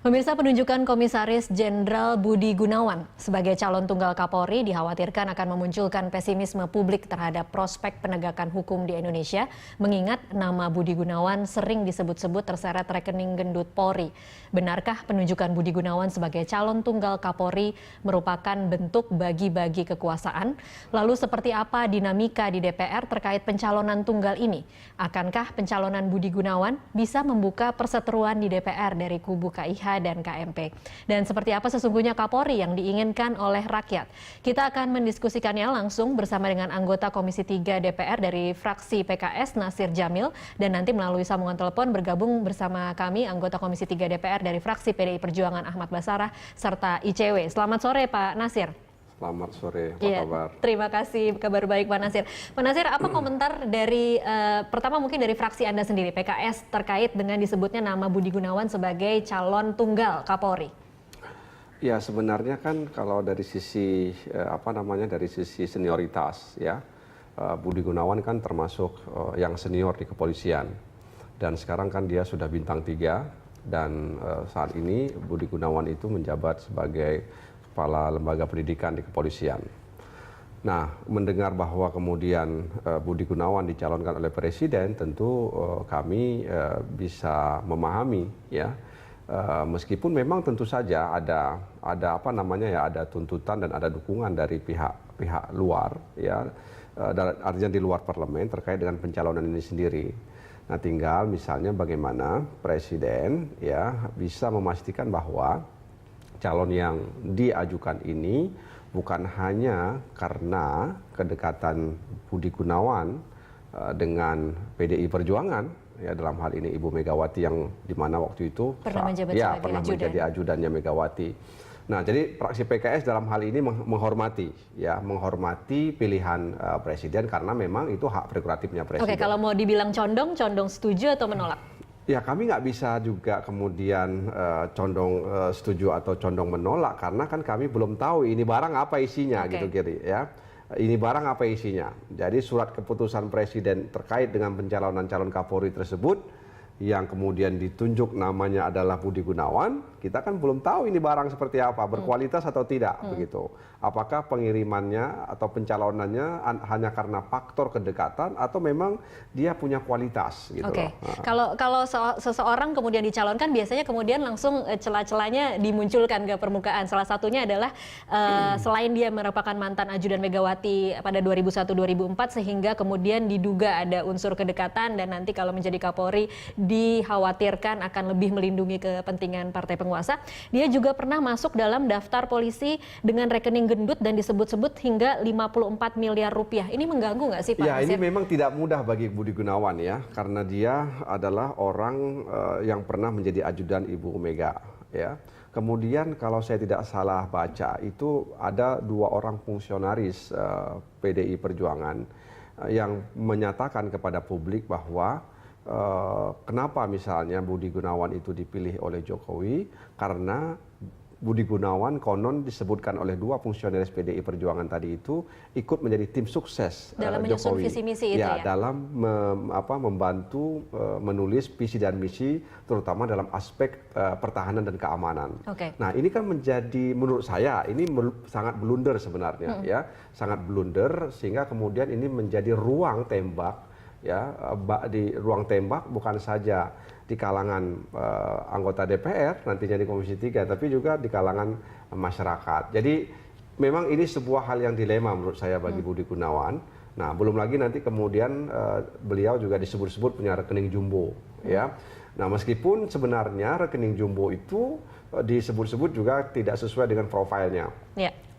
Pemirsa, penunjukan Komisaris Jenderal Budi Gunawan sebagai calon tunggal Kapolri dikhawatirkan akan memunculkan pesimisme publik terhadap prospek penegakan hukum di Indonesia, mengingat nama Budi Gunawan sering disebut-sebut terseret rekening gendut Polri. Benarkah penunjukan Budi Gunawan sebagai calon tunggal Kapolri merupakan bentuk bagi-bagi kekuasaan? Lalu seperti apa dinamika di DPR terkait pencalonan tunggal ini? Akankah pencalonan Budi Gunawan bisa membuka perseteruan di DPR dari kubu KIH dan KMP? Dan seperti apa sesungguhnya Kapolri yang diinginkan oleh rakyat? Kita akan mendiskusikannya langsung bersama dengan anggota Komisi 3 DPR dari fraksi PKS Nasir Jamil, dan nanti melalui sambungan telepon bergabung bersama kami anggota Komisi 3 DPR dari fraksi PDI Perjuangan Ahmad Basarah serta ICW. Selamat sore Pak Nasir. Selamat sore, apa kabar? Terima kasih, kabar baik Pak Nasir. Pak Nasir, apa komentar dari, pertama mungkin dari fraksi Anda sendiri, PKS, terkait dengan disebutnya nama Budi Gunawan sebagai calon tunggal Kapolri? Ya, sebenarnya kan kalau dari sisi, dari sisi senioritas, ya, Budi Gunawan kan termasuk yang senior di kepolisian. Dan sekarang kan dia sudah bintang 3, dan saat ini Budi Gunawan itu menjabat sebagai Kepala Lembaga Pendidikan di kepolisian. Nah, mendengar bahwa kemudian Budi Gunawan dicalonkan oleh Presiden, tentu kami bisa memahami, ya, meskipun memang tentu saja ada tuntutan dan ada dukungan dari pihak luar, ya, artinya di luar parlemen terkait dengan pencalonan ini sendiri. Nah, tinggal misalnya bagaimana Presiden, ya, bisa memastikan bahwa calon yang diajukan ini bukan hanya karena kedekatan Budi Gunawan dengan PDI Perjuangan, ya, dalam hal ini Ibu Megawati yang dimana waktu itu pernah menjadi ajudannya Megawati. Nah, jadi fraksi PKS dalam hal ini menghormati pilihan Presiden karena memang itu hak prerogatifnya Presiden. Oke, kalau mau dibilang condong setuju atau menolak? Ya, kami nggak bisa juga kemudian condong setuju atau condong menolak, karena kan kami belum tahu ini barang apa isinya, gitu kiri, ya. Ini barang apa isinya. Jadi surat keputusan Presiden terkait dengan pencalonan calon Kapolri tersebut yang kemudian ditunjuk namanya adalah Budi Gunawan, kita kan belum tahu ini barang seperti apa, berkualitas atau tidak, begitu. Apakah pengirimannya atau pencalonannya hanya karena faktor kedekatan atau memang dia punya kualitas, gitu. Oke. Kalau seseorang kemudian dicalonkan, biasanya kemudian langsung celah-celahnya dimunculkan ke permukaan. Salah satunya adalah selain dia merupakan mantan ajudan Megawati pada 2001-2004, sehingga kemudian diduga ada unsur kedekatan, dan nanti kalau menjadi Kapolri dikhawatirkan akan lebih melindungi kepentingan partai penguasa. Dia juga pernah masuk dalam daftar polisi dengan rekening gendut dan disebut-sebut hingga 54 miliar rupiah. Ini mengganggu nggak sih Pak Ya, Nasir? ini memang tidak mudah bagi Budi Gunawan, ya, karena dia adalah orang yang pernah menjadi ajudan Ibu Mega, ya. Kemudian kalau saya tidak salah baca, itu ada 2 orang fungsionaris PDI Perjuangan yang menyatakan kepada publik bahwa kenapa misalnya Budi Gunawan itu dipilih oleh Jokowi, karena Budi Gunawan konon disebutkan oleh 2 fungsionaris PDI Perjuangan tadi itu ikut menjadi tim sukses dalam menyusun Jokowi. visi misi itu, ya? Dalam membantu menulis visi dan misi, terutama dalam aspek pertahanan dan keamanan. Nah, ini kan menjadi, menurut saya ini sangat blunder sebenarnya, ya, sangat blunder, sehingga kemudian ini menjadi ruang tembak, ya, di ruang tembak bukan saja di kalangan anggota DPR nantinya di Komisi 3, tapi juga di kalangan masyarakat. Jadi memang ini sebuah hal yang dilema menurut saya bagi Budi Gunawan. Nah, belum lagi nanti kemudian beliau juga disebut-sebut punya rekening jumbo, ya. Nah, meskipun sebenarnya rekening jumbo itu disebut-sebut juga tidak sesuai dengan profilnya.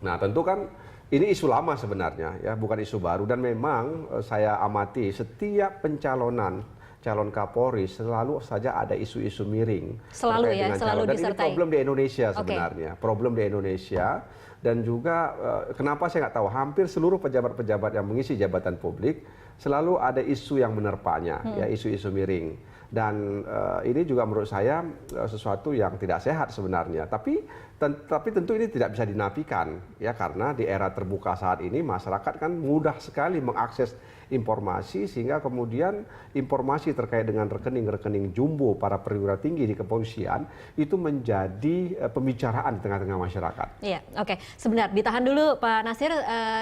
Nah, tentu kan ini isu lama sebenarnya, ya, bukan isu baru, dan memang saya amati setiap pencalonan calon Kapolri selalu saja ada isu-isu miring. Selalu, ya, selalu dan disertai. ini problem di Indonesia sebenarnya, problem di Indonesia, dan juga kenapa saya nggak tahu, hampir seluruh pejabat-pejabat yang mengisi jabatan publik selalu ada isu yang menerpanya, ya, isu-isu miring. Dan ini juga menurut saya sesuatu yang tidak sehat sebenarnya. Tapi tentu ini tidak bisa dinafikan ya, karena di era terbuka saat ini masyarakat kan mudah sekali mengakses informasi, sehingga kemudian informasi terkait dengan rekening-rekening jumbo para perwira tinggi di kepolisian itu menjadi pembicaraan di tengah-tengah masyarakat. Iya, oke. Sebentar, ditahan dulu Pak Nasir.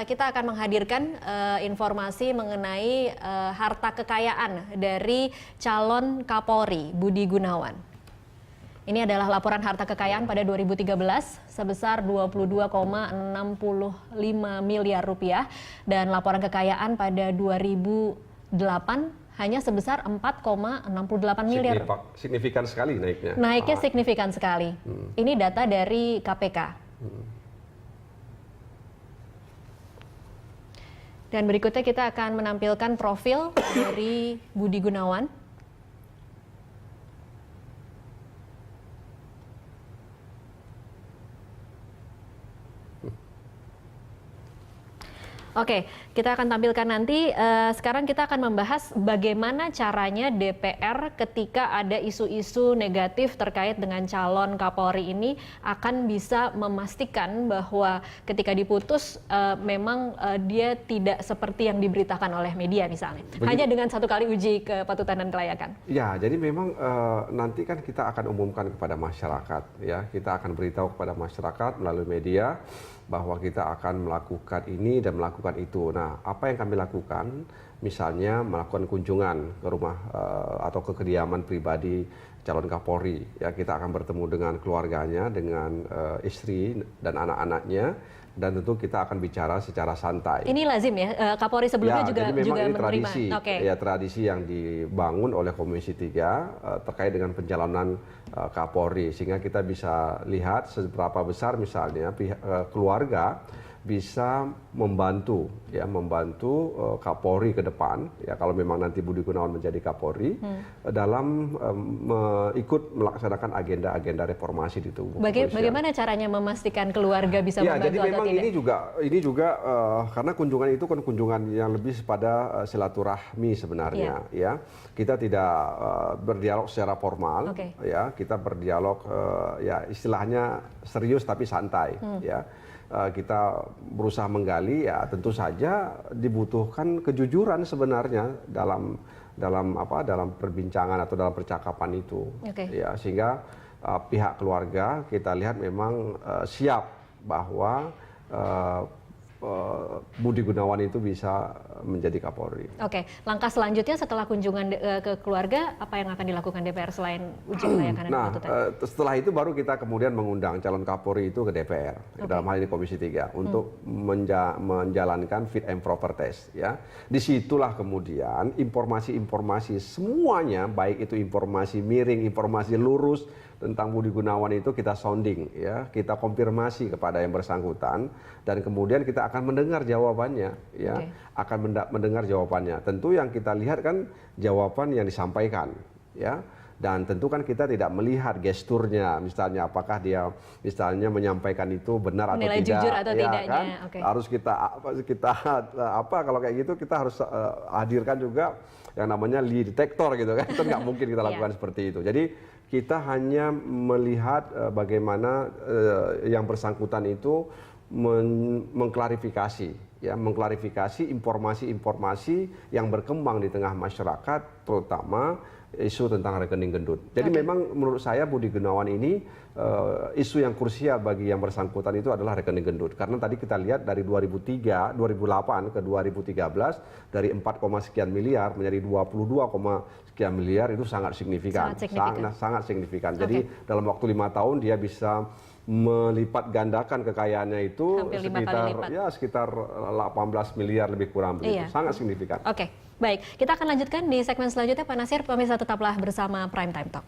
Kita akan menghadirkan informasi mengenai harta kekayaan dari calon Kapolri Budi Gunawan. Ini adalah laporan harta kekayaan pada 2013 sebesar 22,65 miliar rupiah, dan laporan kekayaan pada 2008 hanya sebesar 4,68 miliar. Signifikan sekali naiknya. Naiknya signifikan sekali. Ini data dari KPK. Dan berikutnya kita akan menampilkan profil dari Budi Gunawan. Oke, kita akan tampilkan nanti. Sekarang kita akan membahas bagaimana caranya DPR ketika ada isu-isu negatif terkait dengan calon Kapolri ini akan bisa memastikan bahwa ketika diputus memang dia tidak seperti yang diberitakan oleh media misalnya. Hanya dengan satu kali uji kepatutan dan kelayakan. Ya, jadi memang nanti kan kita akan umumkan kepada masyarakat, ya, kita akan beritahu kepada masyarakat melalui media bahwa kita akan melakukan ini dan melakukan itu. Nah, apa yang kami lakukan? Misalnya melakukan kunjungan ke rumah atau ke kediaman pribadi calon Kapolri. Ya, kita akan bertemu dengan keluarganya, dengan istri dan anak-anaknya, dan tentu kita akan bicara secara santai. Ini lazim ya, Kapolri sebelumnya juga jadi memang ini menerima. Tradisi, ya, tradisi yang dibangun oleh Komisi 3 terkait dengan pencalonan Kapolri, sehingga kita bisa lihat seberapa besar misalnya keluarga bisa membantu Kapolri ke depan, ya, kalau memang nanti Budi Gunawan menjadi Kapolri, dalam ikut melaksanakan agenda-agenda reformasi di tubuh kepolisian. Bagaimana caranya memastikan keluarga bisa membantu jadi memang atau tidak? Ini juga karena kunjungan itu kan kunjungan yang lebih pada silaturahmi sebenarnya, ya. Kita tidak berdialog secara formal, ya. Kita berdialog ya istilahnya serius tapi santai, ya. Kita berusaha menggali, ya tentu saja dibutuhkan kejujuran sebenarnya dalam perbincangan atau dalam percakapan itu, ya, sehingga pihak keluarga kita lihat memang siap bahwa Budi Gunawan itu bisa menjadi Kapolri. Oke, langkah selanjutnya setelah kunjungan ke keluarga, apa yang akan dilakukan DPR selain uji kelayakan dan kepatutan? Setelah itu baru kita kemudian mengundang calon Kapolri itu ke DPR, dalam hal ini Komisi 3, untuk menjalankan fit and proper test. Ya. Disitulah kemudian informasi-informasi semuanya, baik itu informasi miring, informasi lurus, tentang Budi Gunawan itu kita sounding, ya, kita konfirmasi kepada yang bersangkutan, dan kemudian kita akan mendengar jawabannya, ya, akan mendengar jawabannya. Tentu yang kita lihat kan jawaban yang disampaikan, ya, dan tentu kan kita tidak melihat gesturnya, misalnya apakah dia misalnya menyampaikan itu benar atau tidak, jujur atau ya, tidaknya. Kan? Harus kita kalau kayak gitu kita harus hadirkan juga yang namanya lie detector gitu kan, itu nggak mungkin kita lakukan seperti itu. Jadi kita hanya melihat bagaimana yang bersangkutan itu mengklarifikasi informasi-informasi yang berkembang di tengah masyarakat, terutama isu tentang rekening gendut. Jadi memang menurut saya Budi Gunawan ini isu yang krusial bagi yang bersangkutan itu adalah rekening gendut. Karena tadi kita lihat dari 2008 ke 2013 dari 4, sekian miliar menjadi 22, sekian miliar, itu sangat signifikan. Sangat signifikan. Jadi dalam waktu 5 tahun dia bisa melipat gandakan kekayaannya itu sekitar 18 miliar lebih kurang begitu. Sangat signifikan. Oke, baik. Kita akan lanjutkan di segmen selanjutnya, Pak Nasir. Pemirsa tetaplah bersama Prime Time Talk.